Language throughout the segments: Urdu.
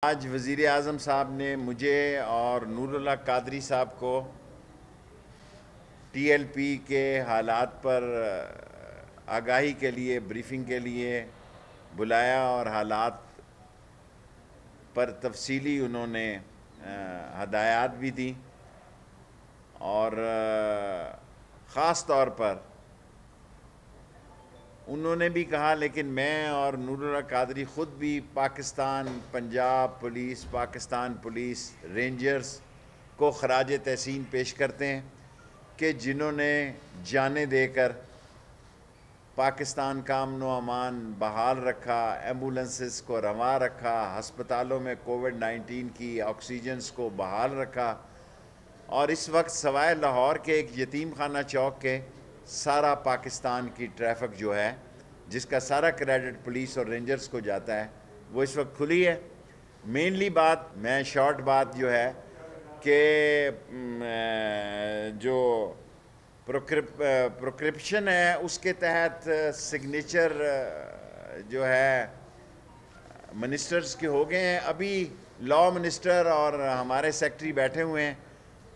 آج وزیر اعظم صاحب نے مجھے اور نور اللہ قادری صاحب کو ٹی ایل پی کے حالات پر آگاہی کے لیے بریفنگ کے لیے بلایا اور حالات پر تفصیلی انہوں نے ہدایات بھی دی اور خاص طور پر انہوں نے بھی کہا، لیکن میں اور نور اللہ قادری خود بھی Pakistan Punjab police, Pakistan police rangers کو خراج تحسین پیش کرتے ہیں کہ جنہوں نے جانیں دے کر پاکستان کا امن و امان بحال رکھا، ایمبولنسز کو رواں رکھا، ہسپتالوں میں کووڈ-19 کی آکسیجنز کو بحال رکھا، اور اس وقت سوائے لاہور کے ایک یتیم خانہ چوک کے سارا پاکستان کی ٹریفک جو ہے، جس کا سارا کریڈٹ پولیس اور رینجرز کو جاتا ہے، وہ اس وقت کھلی ہے۔ مینلی میں شارٹ بات جو ہے کہ جو پروکرپشن ہے اس کے تحت سگنیچر جو ہے منسٹرز کے ہو گئے ہیں۔ ابھی لاء منسٹر اور ہمارے سیکٹری بیٹھے ہوئے ہیں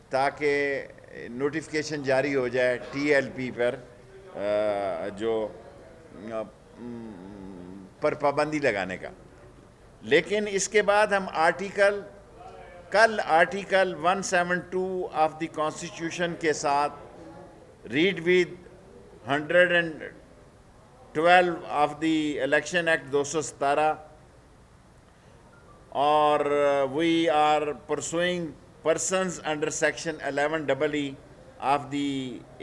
تاکہ نوٹیفیکیشن جاری ہو جائے ٹی ایل پی پر جو پر پابندی لگانے کا۔ لیکن اس کے بعد ہم کل آرٹیکل 172 آف دی کانسٹیٹیوشن کے ساتھ read with 112 of the election act 217 اور we are pursuing persons under section 11EE of the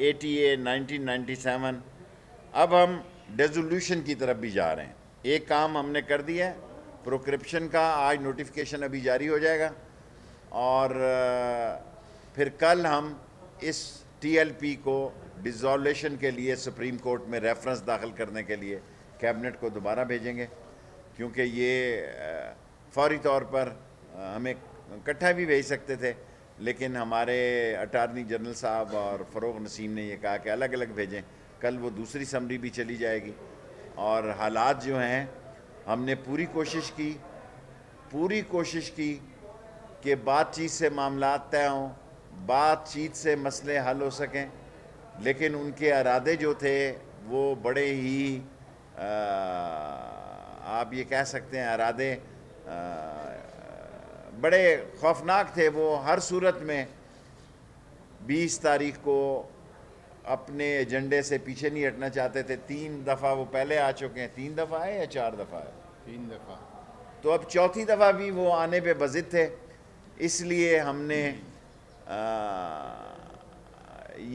ATA 1997۔ اب ہم ڈیزولوشن کی طرف بھی جا رہے ہیں۔ ایک کام ہم نے کر دیا ہے پروکرپشن کا، آج نوٹیفیکیشن ابھی جاری ہو جائے گا، اور پھر کل ہم اس ٹی ایل پی کو ڈیزولوشن کے لیے سپریم کورٹ میں ریفرنس داخل کرنے کے لیے کیبنٹ کو دوبارہ بھیجیں گے، کیونکہ یہ فوری طور پر ہمیں اکٹھا بھی بھیج سکتے تھے، لیکن ہمارے اٹارنی جنرل صاحب اور فروغ نسیم نے یہ کہا کہ الگ الگ بھیجیں۔ کل وہ دوسری سمری بھی چلی جائے گی، اور حالات جو ہیں ہم نے پوری کوشش کی کہ بات چیت سے معاملات طے ہوں، بات چیت سے مسئلے حل ہو سکیں، لیکن ان کے ارادے جو تھے وہ بڑے ہی آپ یہ کہہ سکتے ہیں ارادے بڑے خوفناک تھے۔ وہ ہر صورت میں 20 تاریخ کو اپنے ایجنڈے سے پیچھے نہیں ہٹنا چاہتے تھے۔ 3 دفعہ وہ پہلے آ چکے ہیں۔ 3 دفعہ ہے یا 4 دفعہ ہے؟ 3 دفعہ۔ تو اب 4تھی دفعہ بھی وہ آنے پہ بضد تھے، اس لیے ہم نے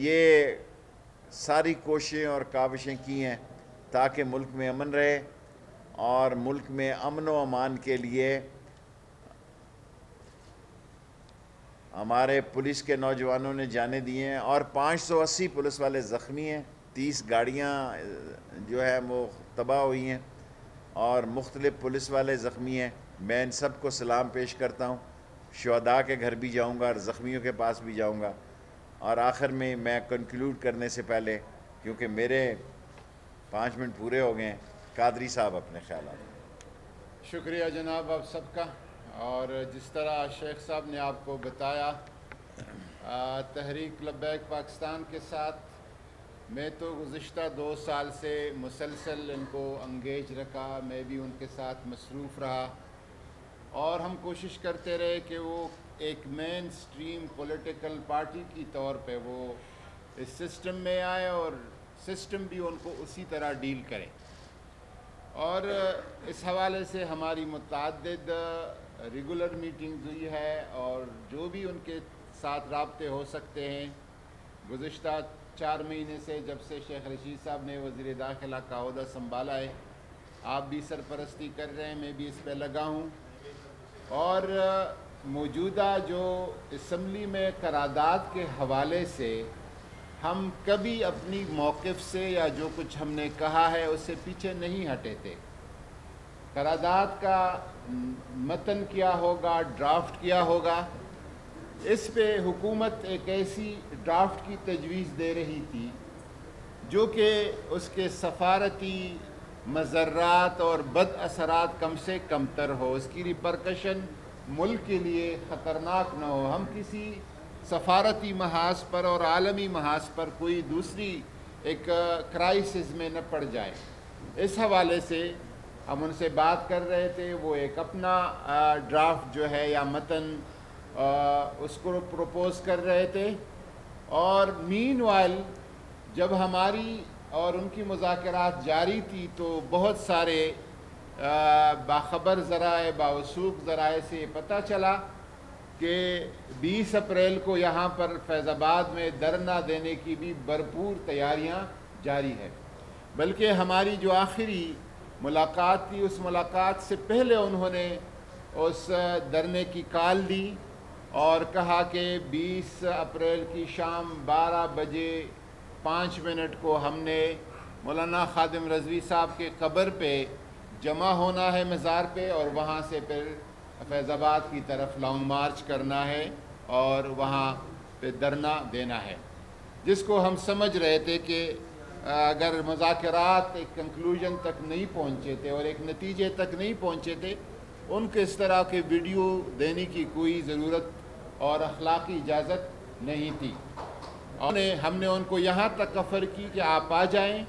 یہ ساری کوششیں اور کاوشیں کی ہیں تاکہ ملک میں امن رہے، اور ملک میں امن و امان کے لیے ہمارے پولیس کے نوجوانوں نے جانیں دی ہیں، اور 580 پولیس والے زخمی ہیں، 30 گاڑیاں جو ہیں وہ تباہ ہوئی ہیں، اور مختلف پولیس والے زخمی ہیں۔ میں ان سب کو سلام پیش کرتا ہوں، شہداء کے گھر بھی جاؤں گا اور زخمیوں کے پاس بھی جاؤں گا۔ اور آخر میں کنکلوڈ کرنے سے پہلے، کیونکہ میرے 5 منٹ پورے ہو گئے ہیں، قادری صاحب اپنے خیالات۔ شکریہ جناب آپ سب کا۔ اور جس طرح شیخ صاحب نے آپ کو بتایا تحریک لبیک پاکستان کے ساتھ میں تو گزشتہ 2 سال سے مسلسل ان کو انگیج رکھا، میں بھی ان کے ساتھ مصروف رہا، اور ہم کوشش کرتے رہے کہ وہ ایک مین سٹریم پولیٹیکل پارٹی کی طور پہ وہ اس سسٹم میں آئے اور سسٹم بھی ان کو اسی طرح ڈیل کرے۔ اور اس حوالے سے ہماری متعدد ریگولر میٹنگز ہوئی ہے، اور جو بھی ان کے ساتھ رابطے ہو سکتے ہیں۔ گزشتہ 4 مہینے سے جب سے شیخ رشید صاحب نے وزیر داخلہ کا عہدہ سنبھالا ہے، آپ بھی سرپرستی کر رہے ہیں، میں بھی اس پہ لگا ہوں، اور موجودہ جو اسمبلی میں قرارداد کے حوالے سے ہم کبھی اپنی موقف سے یا جو کچھ ہم نے کہا ہے اس سے پیچھے نہیں ہٹے تھے۔ قرارداد کا متن کیا ہوگا، ڈرافٹ کیا ہوگا، اس پہ حکومت ایک ایسی ڈرافٹ کی تجویز دے رہی تھی جو کہ اس کے سفارتی مضرات اور بد اثرات کم سے کم تر ہو، اس کی ریپرکشن ملک کے لیے خطرناک نہ ہو، ہم کسی سفارتی محاذ پر اور عالمی محاذ پر کوئی دوسری ایک کرائسس میں نہ پڑ جائیں۔ اس حوالے سے ہم ان سے بات کر رہے تھے، وہ ایک اپنا ڈرافٹ جو ہے یا متن اس کو پروپوز کر رہے تھے، اور مین وائل جب ہماری اور ان کی مذاکرات جاری تھی تو بہت سارے باخبر ذرائع باوثوق ذرائع سے یہ پتہ چلا کہ 20 اپریل کو یہاں پر فیض آباد میں دھرنا دینے کی بھی بھرپور تیاریاں جاری ہے، بلکہ ہماری جو آخری ملاقات تھی اس ملاقات سے پہلے انہوں نے اس دھرنے کی کال دی اور کہا کہ 20 اپریل کی شام 12 بجے 5 منٹ کو ہم نے مولانا خادم رضوی صاحب کے قبر پہ جمع ہونا ہے مزار پہ، اور وہاں سے پھر فیض آباد کی طرف لانگ مارچ کرنا ہے اور وہاں پہ دھرنا دینا ہے، جس کو ہم سمجھ رہے تھے کہ اگر مذاکرات ایک کنکلوژن تک نہیں پہنچے تھے اور ایک نتیجے تک نہیں پہنچے تھے، ان کو اس طرح کے ویڈیو دینے کی کوئی ضرورت اور اخلاقی اجازت نہیں تھی۔ اور ہم نے ان کو یہاں تک آفر کی کہ آپ آ جائیں،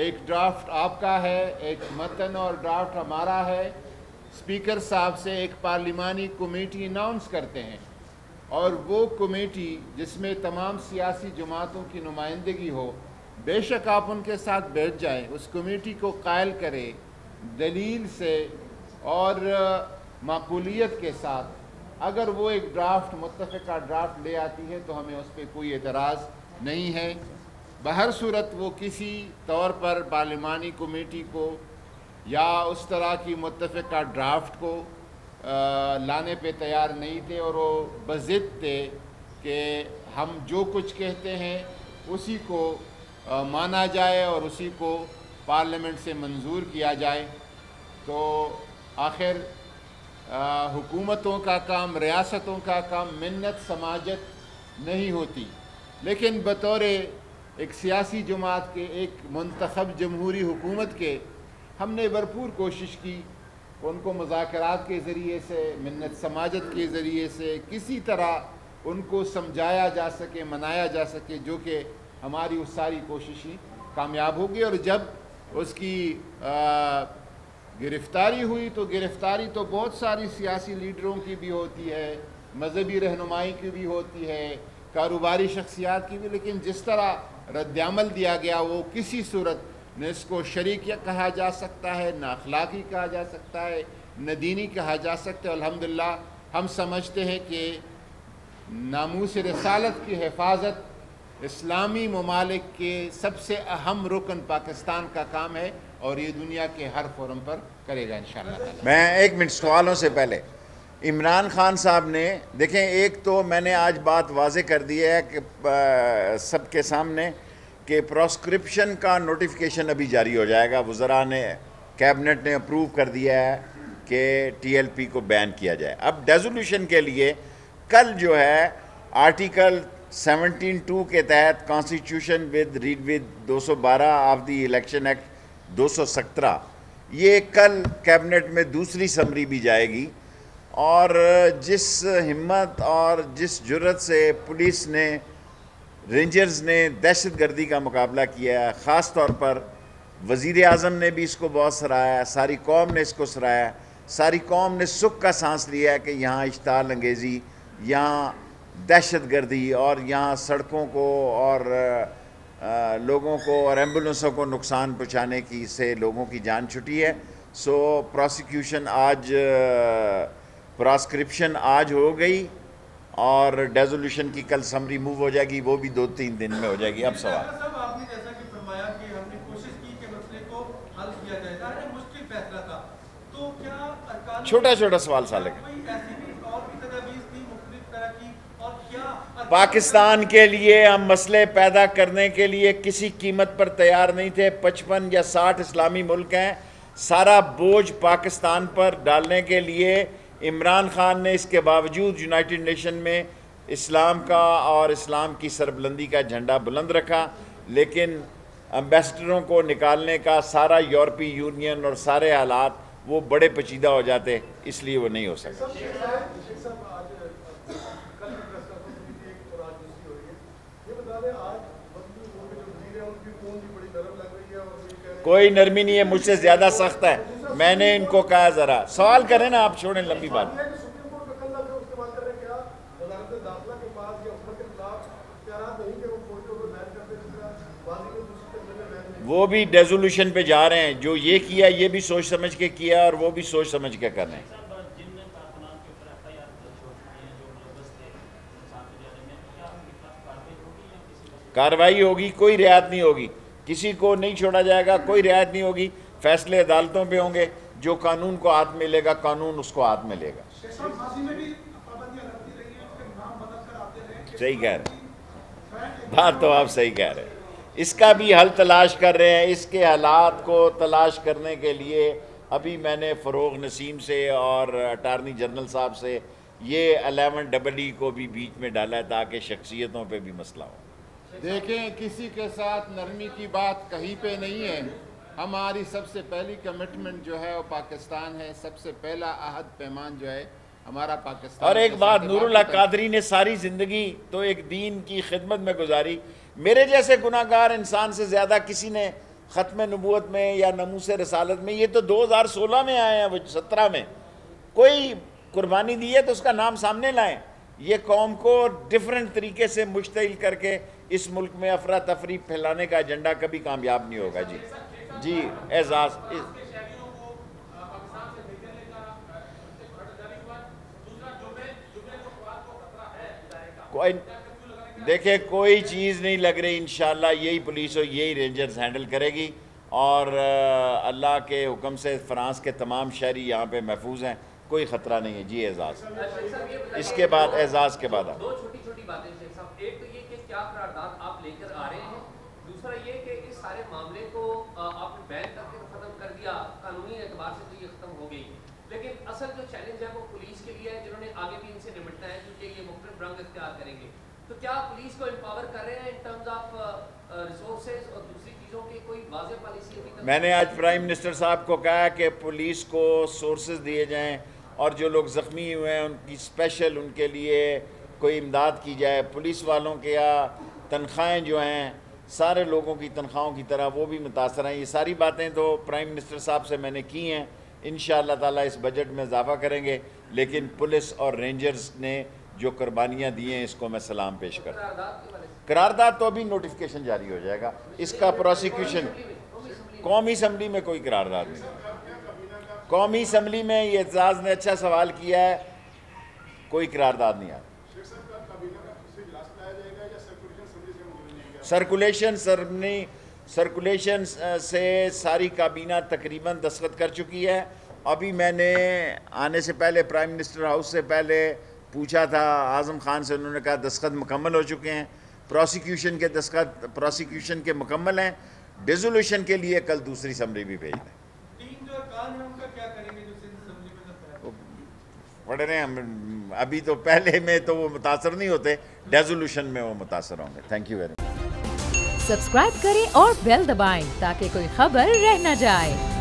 ایک ڈرافٹ آپ کا ہے، ایک متن اور ڈرافٹ ہمارا ہے، اسپیکر صاحب سے ایک پارلیمانی کمیٹی اناؤنس کرتے ہیں، اور وہ کمیٹی جس میں تمام سیاسی جماعتوں کی نمائندگی ہو، بے شک آپ ان کے ساتھ بیٹھ جائیں، اس کمیٹی کو قائل کرے دلیل سے اور معقولیت کے ساتھ۔ اگر وہ ایک ڈرافٹ متفقہ ڈرافٹ لے آتی ہے تو ہمیں اس پہ کوئی اعتراض نہیں ہے۔ بہر صورت وہ کسی طور پر پارلیمانی کمیٹی کو یا اس طرح کی متفقہ ڈرافٹ کو لانے پہ تیار نہیں تھے، اور وہ بضد تھے کہ ہم جو کچھ کہتے ہیں اسی کو مانا جائے اور اسی کو پارلیمنٹ سے منظور کیا جائے۔ تو آخر حکومتوں کا کام، ریاستوں کا کام منت سماجت نہیں ہوتی، لیکن بطور ایک سیاسی جماعت کے، ایک منتخب جمہوری حکومت کے، ہم نے بھرپور کوشش کی ان کو مذاکرات کے ذریعے سے، منت سماجت کے ذریعے سے کسی طرح ان کو سمجھایا جا سکے، منایا جا سکے، جو کہ ہماری اس ساری کوششیں کامیاب ہوگی۔ اور جب اس کی گرفتاری ہوئی تو گرفتاری تو بہت ساری سیاسی لیڈروں کی بھی ہوتی ہے، مذہبی رہنمائی کی بھی ہوتی ہے، کاروباری شخصیات کی بھی، لیکن جس طرح رد عمل دیا گیا وہ کسی صورت نہ اس کو شرعی کہا جا سکتا ہے، نہ اخلاقی کہا جا سکتا ہے، نہ دینی کہا جا سکتا ہے۔ الحمدللہ ہم سمجھتے ہیں کہ ناموس رسالت کی حفاظت اسلامی ممالک کے سب سے اہم رکن پاکستان کا کام ہے، اور یہ دنیا کے ہر فورم پر کرے گا انشاءاللہ تعالی۔ میں ایک منٹ سوالوں سے پہلے عمران خان صاحب نے دیکھیں، ایک تو میں نے آج بات واضح کر دی ہے کہ سب کے سامنے کہ پراسکرپشن کا نوٹیفیکیشن ابھی جاری ہو جائے گا، وزراء نے، کیبنٹ نے اپروو کر دیا ہے کہ ٹی ایل پی کو بین کیا جائے۔ اب ڈیزولوشن کے لیے کل جو ہے آرٹیکل 17(2) کے تحت constitution read with 212 of the election act 217، یہ کل کیبنٹ میں دوسری سمری بھی جائے گی، اور جس ہمت اور جس جرت سے پولیس نے، رینجرز نے دہشت گردی کا مقابلہ کیا ہے، خاص طور پر وزیر اعظم نے بھی اس کو بہت سراہا، ساری قوم نے اس کو سراہا، ساری قوم نے سکھ کا سانس لیا ہے کہ یہاں اشتعال انگیزی، یہاں دہشت گردی اور یہاں سڑکوں کو اور لوگوں کو اور ایمبولنسوں کو نقصان پہنچانے کی سے لوگوں کی جان چھٹی ہے۔ سو پروسیکیوشن آج، پراسکرپشن آج ہو گئی، اور ڈیزولوشن کی کل سمری موو ہو جائے گی، وہ بھی 2-3 دن میں ہو جائے گی۔ اب سوال صاحب، آپ نے جیسا کہ فرمایا کہ ہم نے کوشش کی کہ مسئلے کو حل کیا جائے، ظاہر مشکل فیصلہ تھا، تو کیا ارکان چھوٹا چھوٹا سوال سالے کا، کوئی ایسی بھی اور بھی تجاویز تھی مختلف طرح کی، اور کیا پاکستان کے لیے ہم مسئلے پیدا کرنے کے لیے کسی قیمت پر تیار نہیں تھے۔ 55 یا 60 اسلامی ملک ہیں، سارا بوجھ پاکستان پر ڈالنے کے لیے عمران خان نے اس کے باوجود یونائٹڈ نیشن میں اسلام کا اور اسلام کی سربلندی کا جھنڈا بلند رکھا، لیکن امبیسڈروں کو نکالنے کا سارا یورپی یونین اور سارے حالات وہ بڑے پیچیدہ ہو جاتے، اس لیے وہ نہیں ہو سکتا۔ کوئی نرمی نہیں ہے، مجھ سے زیادہ سخت ہے۔ میں نے ان کو کہا ذرا سوال کریں نا، آپ چھوڑیں لمبی بات۔ وہ بھی ڈیزولوشن پہ جا رہے ہیں، جو یہ کیا یہ بھی سوچ سمجھ کے کیا اور وہ بھی سوچ سمجھ کے کر رہے ہیں۔ کارروائی ہوگی، کوئی رعایت نہیں ہوگی، کسی کو نہیں چھوڑا جائے گا، کوئی رعایت نہیں ہوگی، فیصلے عدالتوں پہ ہوں گے، جو قانون کو ہاتھ میں لے گا قانون اس کو ہاتھ میں لے گا۔ صحیح کہہ رہے ہیں، بات تو آپ صحیح کہہ رہے ہیں۔ اس کا بھی حل تلاش کر رہے ہیں۔ اس کے حالات کو تلاش کرنے کے لیے ابھی میں نے فروغ نسیم سے اور اٹارنی جنرل صاحب سے یہ 11EE کو بھی بیچ میں ڈالا ہے تاکہ شخصیتوں پہ بھی مسئلہ ہو۔ دیکھیں، کسی کے ساتھ نرمی کی بات کہیں پہ نہیں ہے۔ ہماری سب سے پہلی کمٹمنٹ جو ہے وہ پاکستان ہے، سب سے پہلا عہد پیمان جو ہے ہمارا پاکستان۔ اور ایک بات، نور اللہ قادری نے ساری زندگی تو ایک دین کی خدمت میں گزاری۔ میرے جیسے گناہگار انسان سے زیادہ کسی نے ختم نبوت میں یا ناموس رسالت میں، یہ تو 2016 میں آئے ہیں، وہ 17 میں کوئی قربانی دی ہے تو اس کا نام سامنے لائیں۔ یہ قوم کو ڈیفرنٹ طریقے سے مشتعل کر کے اس ملک میں افراتفری پھیلانے کا ایجنڈا کبھی کامیاب نہیں ہوگا۔ جی اعزاز دیکھیں، کوئی چیز نہیں لگ رہی، انشاءاللہ یہی پولیس اور یہی رینجرز ہینڈل کرے گی، اور اللہ کے حکم سے فرانس کے تمام شہری یہاں پہ محفوظ ہیں، کوئی خطرہ نہیں ہے۔ جی اعزاز، اس کے بعد اعزاز کے بعد دو چھوٹی باتیں شیخ صاحب، ایک تو یہ کہ کیا قرارداد آپ لے کر آ رہے ہیں، دوسرا یہ کہ اس سارے معاملے کو آپ نے بین کر کے ختم کر دیا، قانونی اعتبار سے تو یہ ختم ہو گئی، لیکن اصل جو چیلنج ہے وہ پولیس کے لیے ہے، جنہوں نے آگے بھی ان سے نمٹنا ہے کیونکہ یہ مختلف رنگ اختیار کریں گے۔ تو کیا پولیس کو امپاور کر رہے ہیں ان ٹرمز آف ریسورسز اور دوسری چیزوں کی کوئی واضح پالیسی ابھی تک؟ میں نے آج پرائم منسٹر صاحب کو کہا کہ پولیس کو سورسز دیے جائیں، اور جو لوگ زخمی ہوئے ہیں ان کی اسپیشل ان کے لیے کوئی امداد کی جائے۔ پولیس والوں کے تنخواہیں جو ہیں سارے لوگوں کی تنخواہوں کی طرح وہ بھی متاثر ہیں۔ یہ ساری باتیں تو پرائم منسٹر صاحب سے میں نے کی ہیں، انشاءاللہ تعالیٰ اس بجٹ میں اضافہ کریں گے، لیکن پولیس اور رینجرز نے جو قربانیاں دی ہیں اس کو میں سلام پیش کرتا ہوں۔ قرارداد تو ابھی نوٹیفیکیشن جاری ہو جائے گا، اس کا پروسیکیوشن قومی اسمبلی میں کوئی قرارداد نہیں۔ قومی اسمبلی میں یہ اعزاز نے اچھا سوال کیا ہے، کوئی قرارداد نہیں آتا۔ سرکولیشن سے ساری کابینہ تقریباً دستخط کر چکی ہے۔ ابھی میں نے آنے سے پہلے پرائم منسٹر ہاؤس سے پہلے پوچھا تھا اعظم خان سے، انہوں نے کہا دستخط مکمل ہو چکے ہیں، پروسیکیوشن کے دستخط پروسیکیوشن کے مکمل ہیں، ڈیزولوشن کے لیے کل دوسری اسمبلی بھی بھیج دیں۔ پڑھ رہے ہیں ہم ابھی، تو پہلے میں تو وہ متاثر نہیں ہوتے، ڈیزولوشن میں وہ متاثر ہوں گے۔ Thank you very much. Subscribe کریں اور بیل دبائیں تاکہ کوئی خبر رہ نہ جائے۔